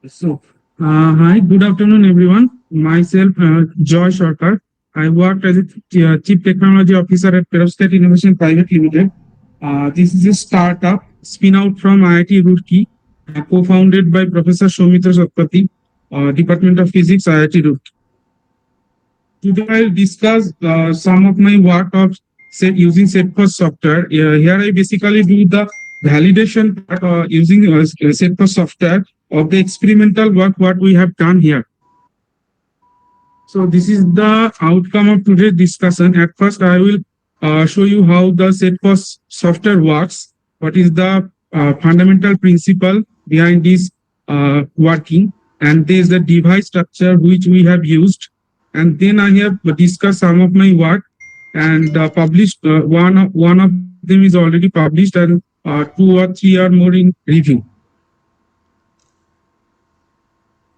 Hi, good afternoon, everyone. Myself, Joy Sarkar. I worked as a Chief Technology Officer at Perovskite Innovation Pvt Ltd. This is a startup spin out from IIT Roorkee, co-founded by Professor Soumitra Satpathi, Department of Physics, IIT Roorkee. Today, I'll discuss some of my work of using SETFOS software. Here, I basically do the validation part using SETFOS software of the experimental work what we have done here. So this is the outcome of today's discussion. At first, I will show you how the SETFOS software works, what is the fundamental principle behind this working, and there is the device structure which we have used. And then I have discussed some of my work and published. One of them is already published, and 2 or 3 are more in review.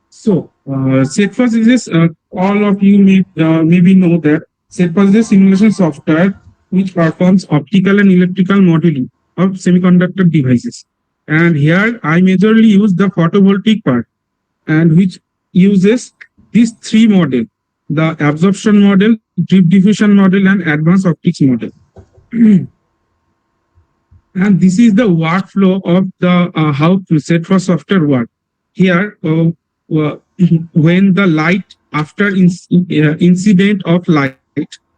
So, SETFOS is this, all of you maybe know that SETFOS is a simulation software which performs optical and electrical modeling of semiconductor devices. And here I majorly use the photovoltaic part, and which uses these 3 models: the absorption model, drift diffusion model, and advanced optics model. And this is the workflow of the how SETFOS software works. Here, when the light, after incident of light,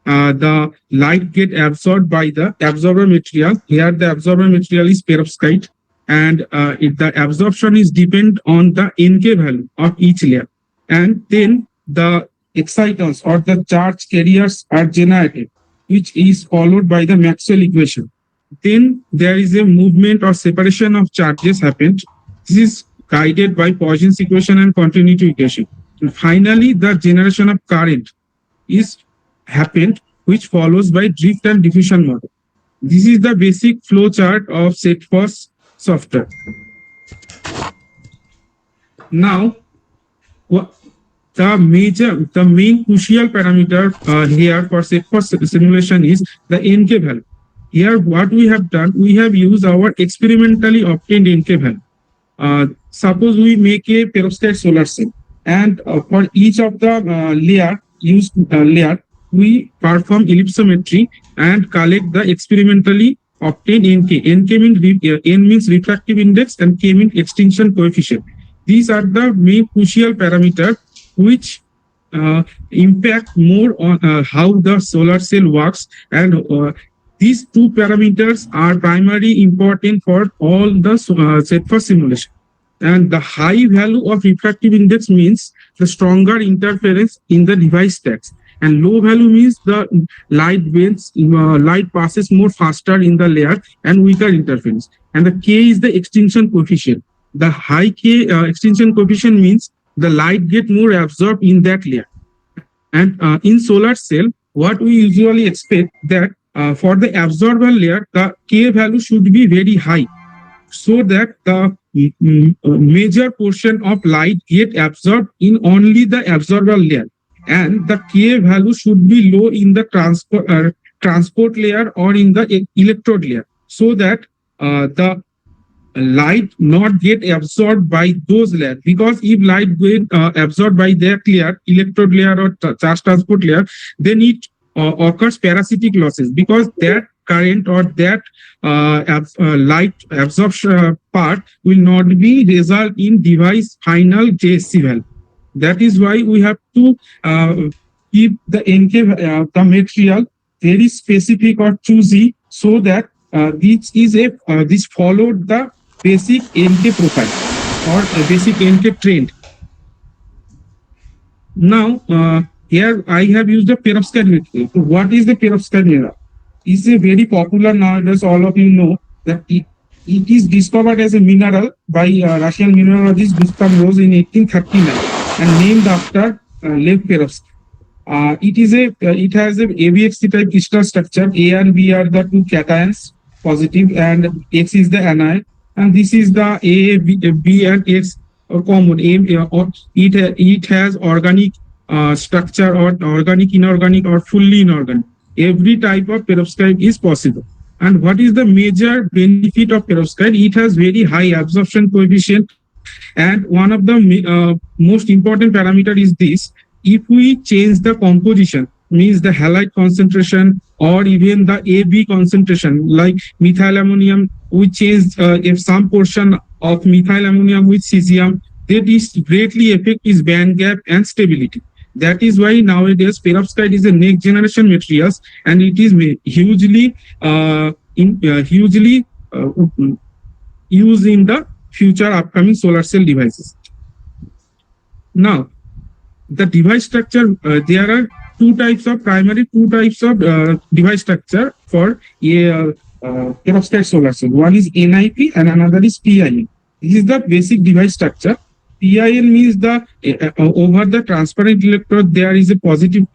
the light get absorbed by the absorber material. Here the absorber material is perovskite, and the absorption is depend on the NK value of each layer. And then the excitons or the charge carriers are generated, which is followed by the Maxwell equation. Then there is a movement or separation of charges happened. This is guided by Poisson's equation and continuity equation. And finally, the generation of current is happened, which follows by drift and diffusion model. This is the basic flow chart of SETFOS software. Now, the main crucial parameter here for SETFOS simulation is the NK value. Here, what we have done, we have used our experimentally obtained NK value. Suppose we make a perovskite solar cell, and for each of the layer, we perform ellipsometry and collect the experimentally obtained NK. NK means N means refractive index, and K means extinction coefficient. These are the main crucial parameters which impact more on how the solar cell works, and these 2 parameters are primarily important for all the SETFOS simulation. And the high value of refractive index means the stronger interference in the device stacks, and low value means the light passes more faster in the layer and weaker interference. And the K is the extinction coefficient. The high K extinction coefficient means the light get more absorbed in that layer. And in solar cell, what we usually expect that for the absorber layer, the K value should be very high, so that the major portion of light get absorbed in only the absorber layer, and the K value should be low in the transport layer or in the electrode layer, so that the light not get absorbed by those layers. Because if light get absorbed by that layer, electrode layer or charge transport layer, then it occurs parasitic losses, because that current or that light absorption part will not be result in device final JSC value. That is why we have to keep the NK the material very specific or choosy, so that this followed the basic NK profile or a basic NK trend. Now, here I have used the perovskite material. So what is the perovskite mineral? It's a very popular nowadays. All of you know that it is discovered as a mineral by Russian mineralogist Gustav Rose in 1839 and named after Lev Perovsky. It has a ABXC type crystal structure. A and B are the 2 cations, positive, and X is the anion. And this is the A, B, and X common. It has organic structure, or organic, inorganic, or fully inorganic. Every type of perovskite is possible. And what is the major benefit of perovskite? It has very high absorption coefficient And one of the most important parameter is this: if we change the composition, means the halide concentration or even the AB concentration, like methyl ammonium, we change if some portion of methyl ammonium with cesium, that is greatly affect its band gap and stability. That is why nowadays perovskite is a next generation materials, and it is hugely hugely used in the future upcoming solar cell devices. Now, the device structure, there are two types of device structure for a perovskite solar cell. One is NIP and another is PIN. This is the basic device structure. PIN means the over the transparent electrode there is a positive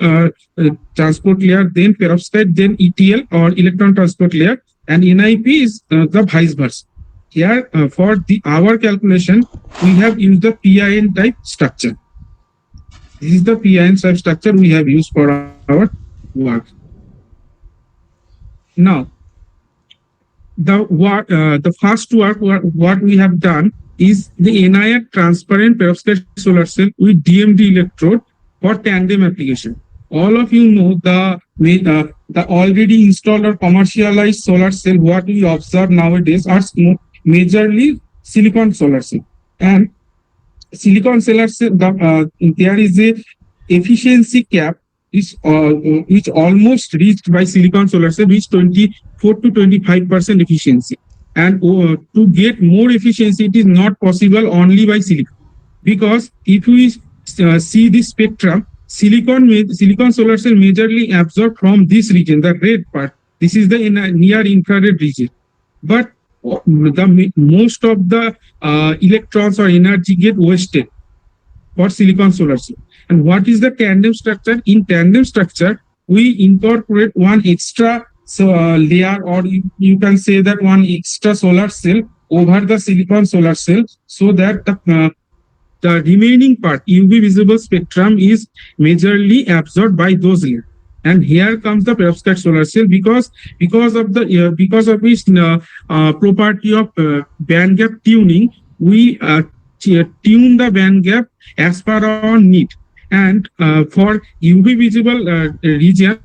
transport layer, then perovskite, then ETL or electron transport layer, and NIP is the vice versa. Here for our calculation we have used the PIN type structure. This is the PIN type structure we have used for our work. Now, the first work what we have done is the NIR transparent perovskite solar cell with DMD electrode for tandem application. All of you know the already installed or commercialized solar cell. What we observe nowadays are majorly silicon solar cell, and silicon solar cell there is a efficiency cap is which almost reached by silicon solar cell, which 24 to 25% efficiency. And to get more efficiency, it is not possible only by silicon, because if we see this spectrum, silicon solar cell majorly absorbed from this region, the red part. This is the near infrared region, but the most of the electrons or energy get wasted for silicon solar cell. And what is the tandem structure? In tandem structure, we incorporate one extra layer, or you can say that one extra solar cell over the silicon solar cell, so that the remaining part, UV visible spectrum, is majorly absorbed by those layers. And here comes the perovskite solar cell, because of its property of band gap tuning, we tune the band gap as per our need. And for UV visible region,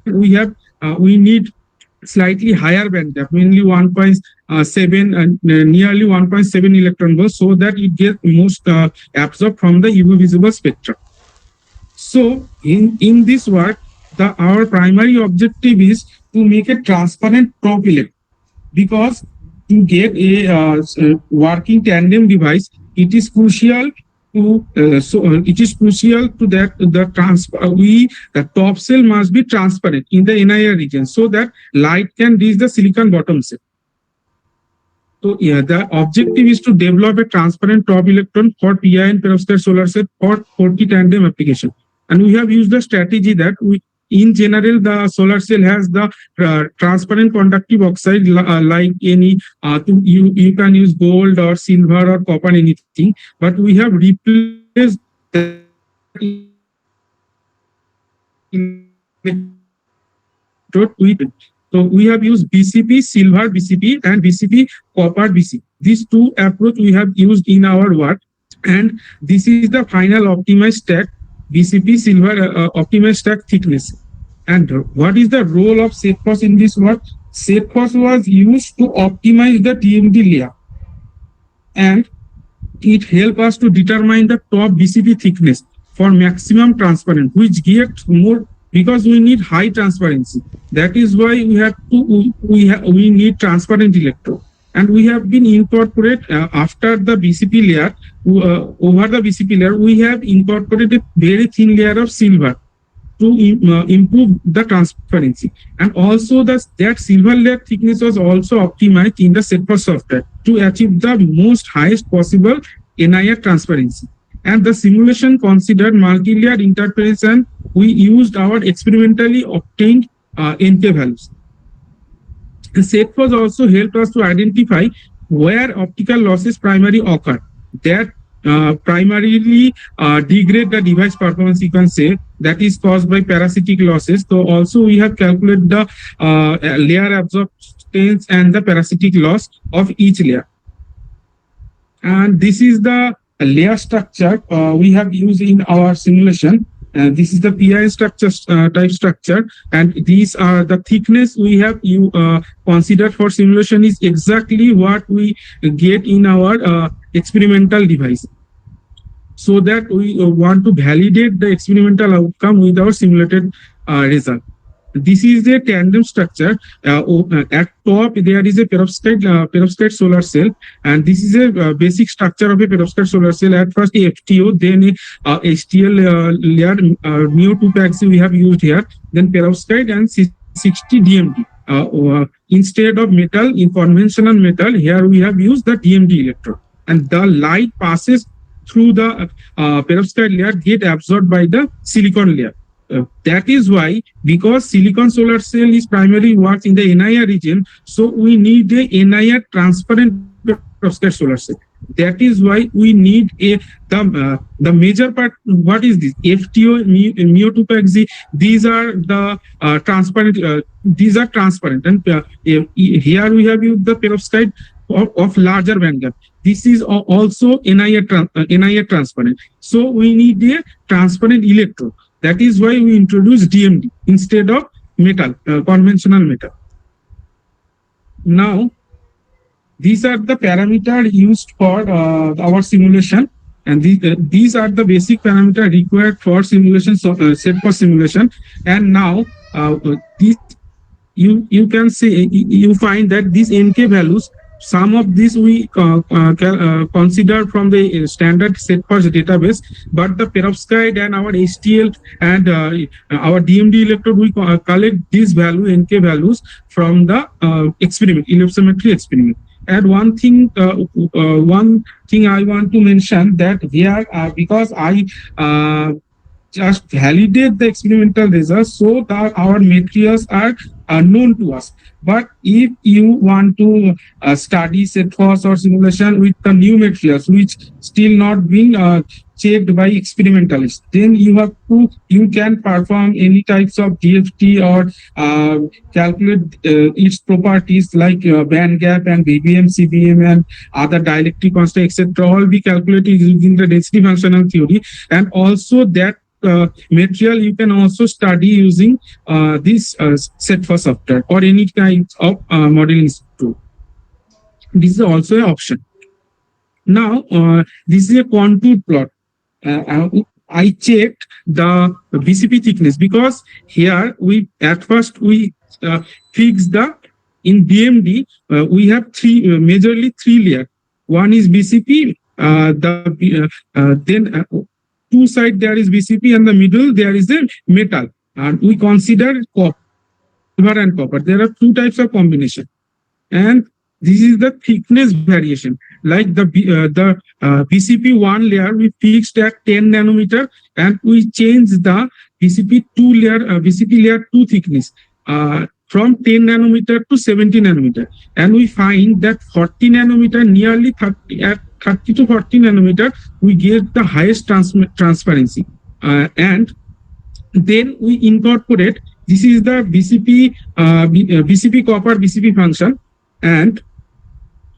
we need slightly higher band gap, mainly 1.7 nearly 1.7 electron volts, so that it gets most absorbed from the UV visible spectrum. So in this work, our primary objective is to make a transparent top electrode, because to get a working tandem device, it is crucial to that the top cell must be transparent in the NIR region, so that light can reach the silicon bottom cell. So yeah, the objective is to develop a transparent top electron for PIN perovskite solar cell for 40 tandem application. And we have used the strategy that in general, the solar cell has the transparent conductive oxide, like any you can use gold or silver or copper, anything, but we have replaced that with. So we have used BCP silver BCP and BCP copper BCP. These two approach we have used in our work, and this is the final optimized stack BCP silver optimized stack thickness. And what is the role of SETFOS in this work? SETFOS was used to optimize the DMD layer, and it helps us to determine the top BCP thickness for maximum transparency, which gets more, because we need high transparency. That is why we need transparent electrode. And we have been incorporate after the BCP layer, over the BCP layer, we have incorporated a very thin layer of silver to improve the transparency. And also that silver layer thickness was also optimized in the SETFOS software to achieve the most highest possible NIR transparency. And the simulation considered multi-layer interference, and we used our experimentally obtained NK values. The SETFOS also helped us to identify where optical losses primarily occur, that primarily degrade the device performance, you can say, that is caused by parasitic losses. So also we have calculated the layer absorptance and the parasitic loss of each layer. And this is the layer structure we have used in our simulation. This is the PI structure type structure, and these are the thickness we have you considered for simulation is exactly what we get in our experimental device, so that we want to validate the experimental outcome with our simulated result. This is a tandem structure. At top, there is a perovskite solar cell, and this is a basic structure of a perovskite solar cell. At first, a FTO, then a HTL layer, Neo2 packs we have used here, then perovskite and 60 DMD. Instead of metal, in conventional metal, here we have used the DMD electrode, and the light passes through the perovskite layer, get absorbed by the silicon layer. That is why, because silicon solar cell is primarily works in the NIR region, so we need a NIR transparent perovskite solar cell. That is why we need the major part. What is this? FTO, Neo2 pack Z. These are the transparent. These are transparent, and here we have used the perovskite of larger bandgap. This is also NIR transparent. So we need a transparent electrode. That is why we introduce DMD instead of metal, conventional metal. Now, these are the parameters used for our simulation, and these are the basic parameters required for simulation, SETFOS simulation. And now, this you can say you find that these NK values. Some of these we consider from the standard SETFOS database, but the perovskite and our HTL and our DMD electrode, we collect these NK values from the experiment, ellipsometry experiment. And one thing I want to mention that here, because I just validate the experimental results, so that our materials are known to us. But if you want to study SETFOS or simulation with the new materials which still not being checked by experimentalists, then you can perform any types of DFT or calculate its properties like band gap and BBM, CBM and other dielectric constant, etc. All be calculated using the density functional theory, and also that material you can also study using this SETFOS software or any kind of modeling tool. This is also an option. Now, this is a contour plot. I checked the BCP thickness, because here at first we fix the in DMD we have majorly three layers. One is BCP, then two side there is BCP, and the middle there is a metal, and we consider copper, silver and copper. There are two types of combination, and this is the thickness variation. Like the BCP one layer we fixed at 10 nanometer, and we changed the BCP layer 2 thickness from 10 nanometer to 70 nanometer, and we find that 40 nanometer, nearly 30 to 40 nanometer, we get the highest transparency, and then we incorporate. This is the BCP copper BCP function, and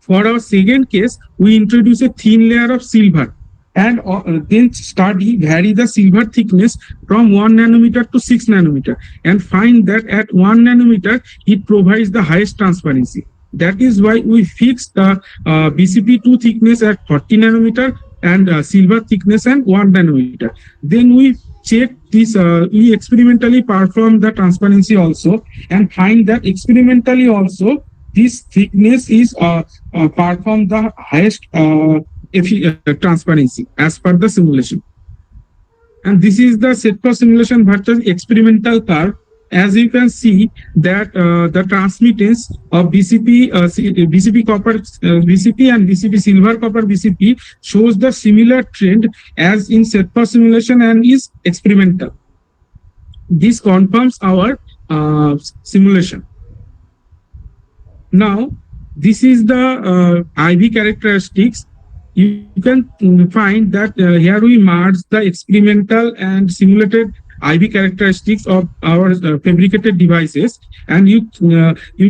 for our second case, we introduce a thin layer of silver, and then vary the silver thickness from 1 nanometer to 6 nanometer, and find that at 1 nanometer it provides the highest transparency. That is why we fix the BCP2 thickness at 40 nanometer and silver thickness at 1 nanometer. Then we check this, we experimentally perform the transparency also, and find that experimentally also this thickness is perform the highest transparency as per the simulation. And this is the SETFOS simulation versus experimental curve. As you can see that the transmittance of BCP copper BCP and BCP silver copper BCP shows the similar trend as in SETFOS simulation and is experimental. This confirms our simulation. Now, this is the IV characteristics. You can find that here we merge the experimental and simulated IV characteristics of our fabricated devices, and you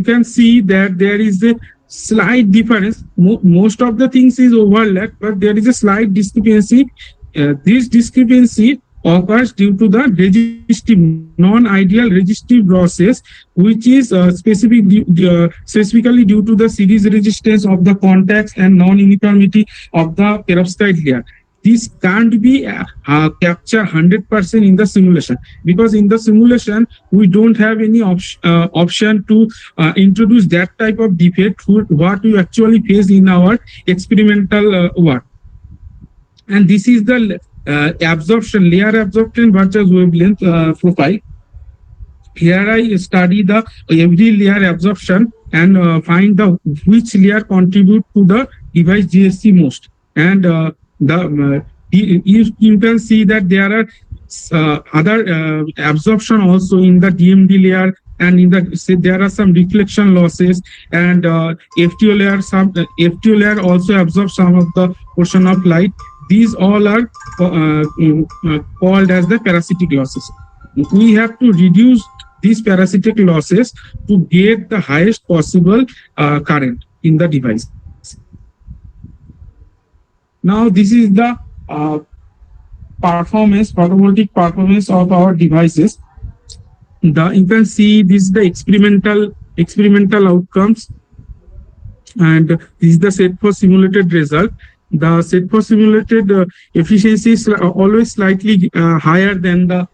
can see that there is a slight difference. Most of the things is overlap, but there is a slight discrepancy. This discrepancy occurs due to the resistive, non-ideal resistive process, which is specifically due to the series resistance of the contacts and non-uniformity of the perovskite layer. This can't be captured 100% in the simulation, because in the simulation we don't have any option to introduce that type of defect what we actually face in our experimental work. And this is the absorption, layer absorption versus wavelength profile. Here I study the every layer absorption and find the which layer contribute to the device GSC most. And you can see that there are other absorption also in the DMD layer, and in the there are some reflection losses, and FTO layer also absorbs some of the portion of light. These all are called as the parasitic losses. We have to reduce these parasitic losses to get the highest possible current in the device. Now this is the photovoltaic performance of our devices. You can see this is the experimental outcomes, and this is the SETFOS simulated result. The SETFOS simulated efficiency is always slightly higher than the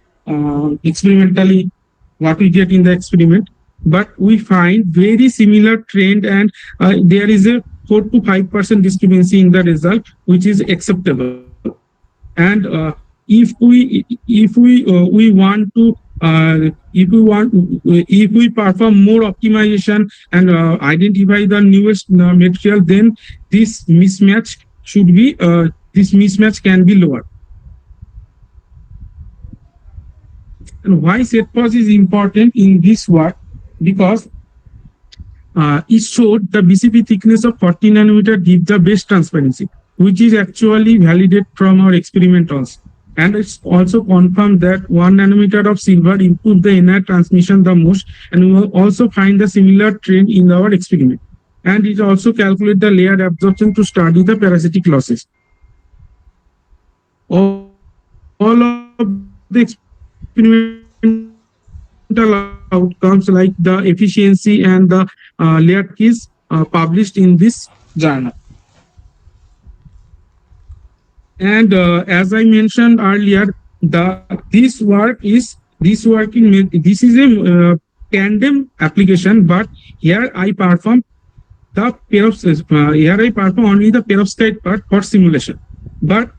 experimentally what we get in the experiment, but we find very similar trend, and there is a 4 to 5% discrepancy in the result, which is acceptable. And if we perform more optimization and identify the newest material, then this mismatch can be lower. And why SETFOS is important in this work? Because it showed the BCP thickness of 40 nanometer gives the best transparency, which is actually validated from our experiment also. And it's also confirmed that 1 nanometer of silver improves the NR transmission the most, and we will also find the similar trend in our experiment. And it also calculates the layer absorption to study the parasitic losses. All of the experimental outcomes like the efficiency and the layer is published in this journal. And as I mentioned earlier, this is a tandem application, but here I perform only the perovskite part for simulation. But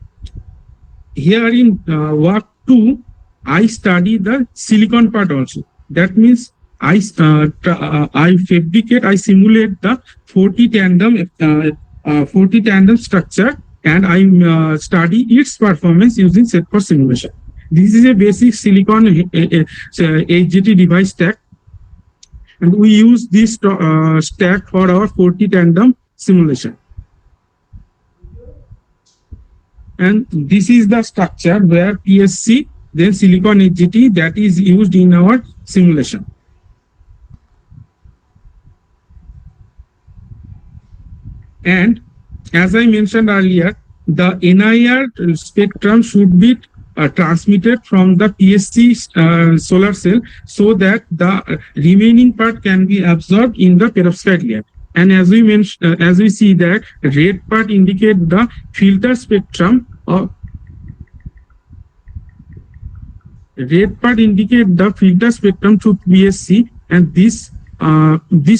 here in work 2, I study the silicon part also. That means I simulate the 40 tandem structure, and I study its performance using SETFOS simulation. This is a basic silicon HGT device stack, and we use this stack for our 40 tandem simulation. And this is the structure where PSC, then silicon HGT, that is used in our simulation. And as I mentioned earlier, the NIR spectrum should be transmitted from the PSC solar cell, so that the remaining part can be absorbed in the perovskite layer. And as we mentioned, as we see that red part indicate the filter spectrum, or red part indicate the filter spectrum through PSC, and this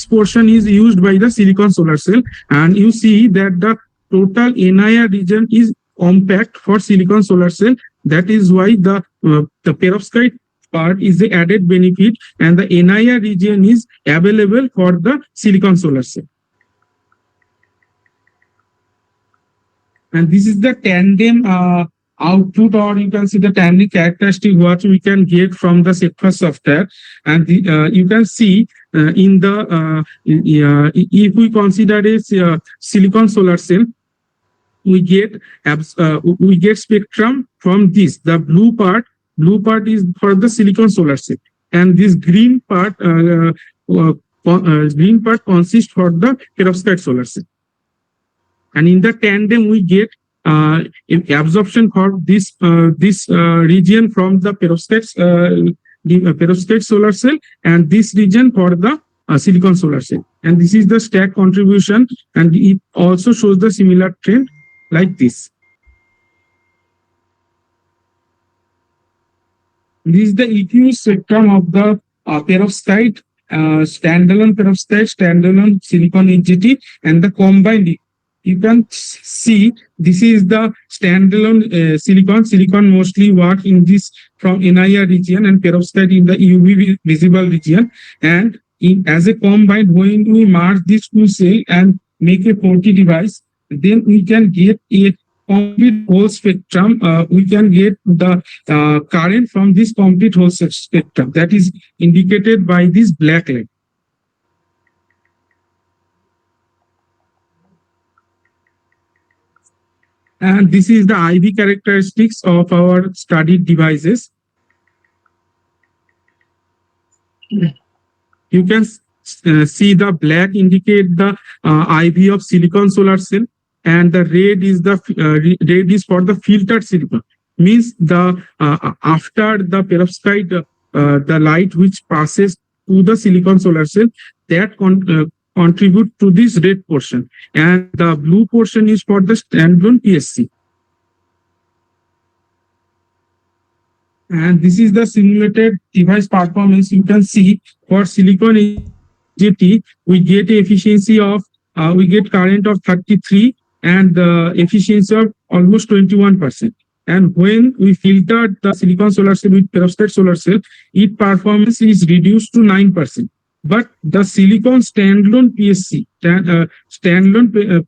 portion is used by the silicon solar cell. And you see that the total NIR region is compact for silicon solar cell. That is why the perovskite part is the added benefit, and the NIR region is available for the silicon solar cell. And this is the tandem output, or you can see the tandem characteristic what we can get from the SETFOS software. And you can see in the if we consider a silicon solar cell, we get spectrum from this. The blue part is for the silicon solar cell, and this green part green part consists for the perovskite solar cell. And in the tandem, we get absorption for this region from the perovskite solar cell, and this region for the silicon solar cell. And this is the stack contribution, and it also shows the similar trend like this. This is the EQ spectrum of the perovskite, standalone silicon HGT, and the combined. You can see this is the standalone silicon mostly work in this from NIR region and perovskite in the UV visible region. And as a combined, when we merge these two cells and make a 40 device, then we can get a complete whole spectrum. We can get the current from this complete whole spectrum that is indicated by this black line. And this is the IV characteristics of our studied devices. You can see the black indicate the IV of silicon solar cell, and the red is for the filtered silicon. Means the after the perovskite, the light which passes to the silicon solar cell, that contribute to this red portion, and the blue portion is for the standalone PSC. And this is the simulated device performance. You can see for silicon HGT, we get efficiency of we get current of 33 and the efficiency of almost 21%. And when we filter the silicon solar cell with perovskite solar cell, its performance is reduced to 9%. But the silicon standalone PSC,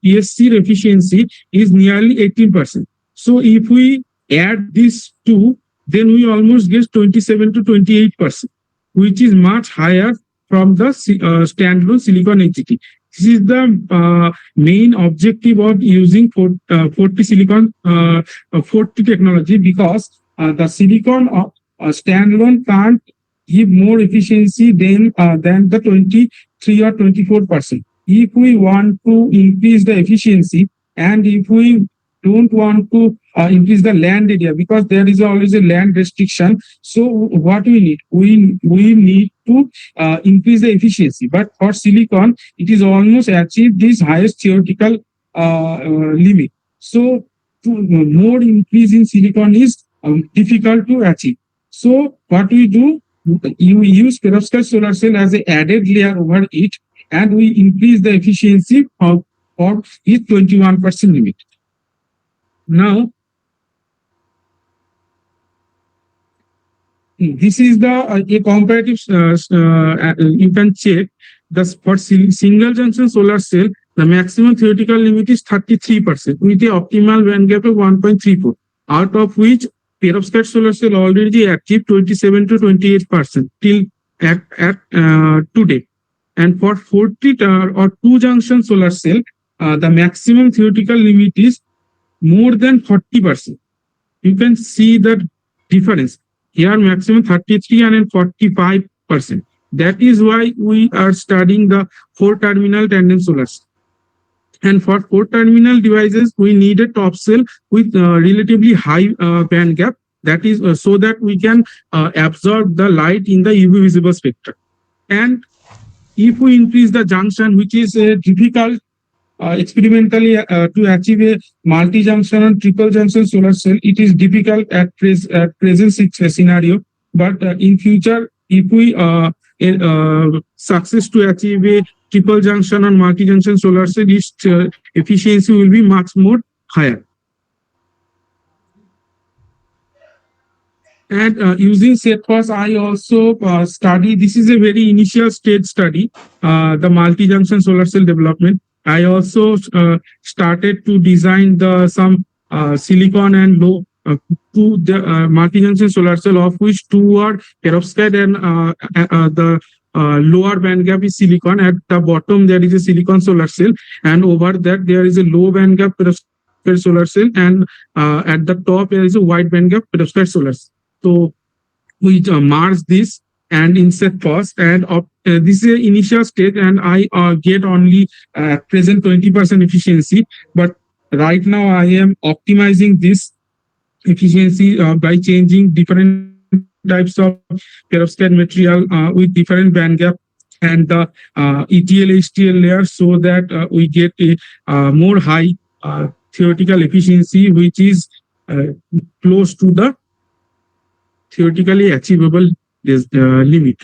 PSC efficiency is nearly 18%. So if we add these two, then we almost get 27 to 28%, which is much higher from the standalone silicon HGT. This is the main objective of using 40 silicon 40 technology, because the silicon standalone can't give more efficiency than the 23 or 24%. If we want to increase the efficiency, and if we don't want to increase the land area, because there is always a land restriction, so what we need? We need to increase the efficiency. But for silicon, it is almost achieved this highest theoretical limit. So more increase in silicon is difficult to achieve. So what we do? You use perovskite solar cell as an added layer over it, and we increase the efficiency for its 21% limit. Now, this is the a comparative. You can check for single junction solar cell, the maximum theoretical limit is 33% with the optimal band gap of 1.34, out of which perovskite solar cell already achieved 27 to 28% till at today. And for 40 or 2 junction solar cell, the maximum theoretical limit is more than 40%. You can see the difference here, maximum 33 and 45%. That is why we are studying the 4-terminal tandem solar cell. And for 4-terminal devices, we need a top cell with relatively high band gap. That is so that we can absorb the light in the UV visible spectrum. And if we increase the junction, which is difficult experimentally to achieve a multi-junction and triple junction solar cell, it is difficult at present scenario. But in future, if we success to achieve a triple junction and multi-junction solar cell, its efficiency will be much more higher. And using SETFOS, I also study. This is a very initial stage study, the multi-junction solar cell development. I also started to design some silicon and low to the multi-junction solar cell, of which 2 are perovskite and the lower band gap is silicon. At the bottom there is a silicon solar cell, and over that there is a low band gap perovskite solar cell, and at the top there is a wide band gap perovskite solar cell. So we merge this and in SETFOS, and this is an initial stage, and I get only present 20% efficiency. But right now I am optimizing this efficiency by changing different types of perovskite material with different band gap and the ETL HTL layer, so that we get a more high theoretical efficiency, which is uh, close to the theoretically achievable limit.